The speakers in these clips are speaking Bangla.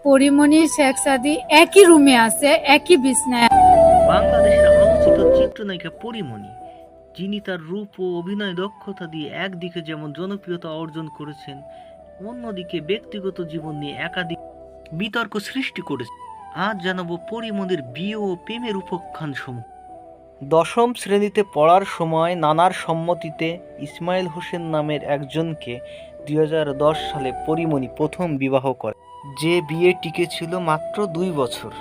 পরিমণি শেখ সাদী একই রুমে আছে, একই বিছনায়। বাংলাদেশের আলোচিত চিত্রনায়িকা পরীমণি, যিনি তার রূপ ও অভিনয় দক্ষতা দিয়ে একদিকে যেমন জনপ্রিয়তা অর্জন করেছেন, অন্যদিকে ব্যক্তিগত জীবন নিয়ে একাধিক বিতর্ক সৃষ্টি করেছে। আজ জানাবো পরীমণির বিয়ে ও প্রেমের উপাখ্যানসমূহ। দশম শ্রেণীতে পড়ার সময় নানার সম্মতিতে ইসমাইল হোসেন নামের একজনকে 2010 সালে পরীমণি প্রথম বিবাহ করে, যে বিয়ে টিকেছিল মাত্র 2 বছর।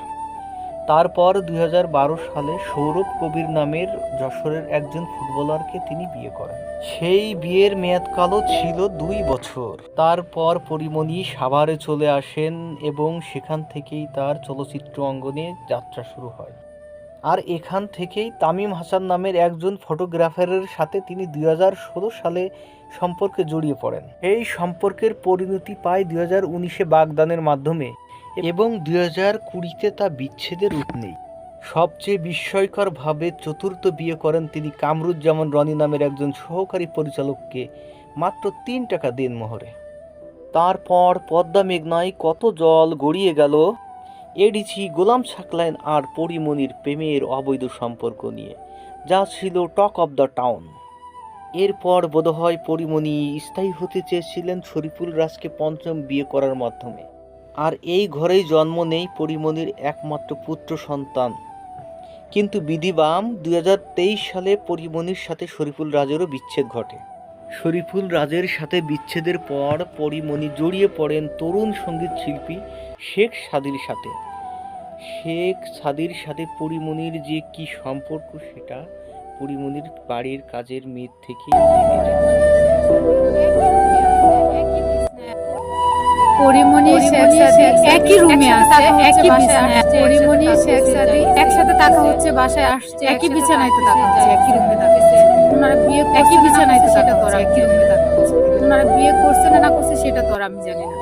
তারপর 2012 সালে সৌরভ কবির নামের যশোরের একজন ফুটবলারকে তিনি বিয়ে করেন। সেই বিয়ের মেয়াদকালও ছিল 2 বছর। তারপর পরীমণি সাভারে চলে আসেন এবং সেখান থেকেই তার চলচ্চিত্র অঙ্গনে যাত্রা শুরু হয়। আর এখান থেকেই তামিম হাসান নামের একজন ফটোগ্রাফারের সাথে তিনি 2016 সালে সম্পর্কে জড়িয়ে পড়েন। এই সম্পর্কের পরিণতি পায় 2019-এ বাগদানের মাধ্যমে এবং 2020-তে তা বিচ্ছেদের রূপ নেয়। সবচেয়ে বিস্ময়করভাবে চতুর্থ বিয়ে করেন তিনি কামরুজ্জামান রনি নামের একজন সহকারী পরিচালককে মাত্র 3 টাকা দেনমোহরে। তারপর পদ্মা মেঘনায় কত জল গড়িয়ে গেল, এডিসি গোলাম সাকলাইন আর পরীমণির প্রেমের অবৈধ সম্পর্ক নিয়ে, যা ছিল টক অব দ্য টাউন। এরপর বোধহয় পরীমণি স্থায়ী হতে চেয়েছিলেন শরীফুল রাজকে পঞ্চম বিয়ে করার মাধ্যমে, আর এই ঘরেই জন্ম নেয় পরীমণির একমাত্র পুত্র সন্তান। কিন্তু বিধিবাম 2023 সালে পরীমণির সাথে শরীফুল রাজেরও বিচ্ছেদ ঘটে। শরীফুল রাজের সাথে বিচ্ছেদের পর পরীমণি জড়িয়ে পড়েন তরুণ সঙ্গীত শিল্পী শেখ সাদীর সাথে। শেখ সাদীর সাথে পরীমণির যে কি সম্পর্ক সেটা পরীমণির বাড়ির কাজের মেয়ে থেকেই জেনে যাচ্ছে। পরিমণি শেখ সাদী একই রুমে আছে, একই বিছানায়। পরিমণি শেখ সাদী একসাথে থাকা হচ্ছে, বাসায় আসছে, একই বিছানায় তো থাকা হচ্ছে, একই রুমে থাকছে। ওনারা বিয়ে একই বিছানায় তো সেটা তো আর একই রুমে থাকা হচ্ছে। ওনারা বিয়ে করছে না করছে সেটা তো আর আমি জানি না।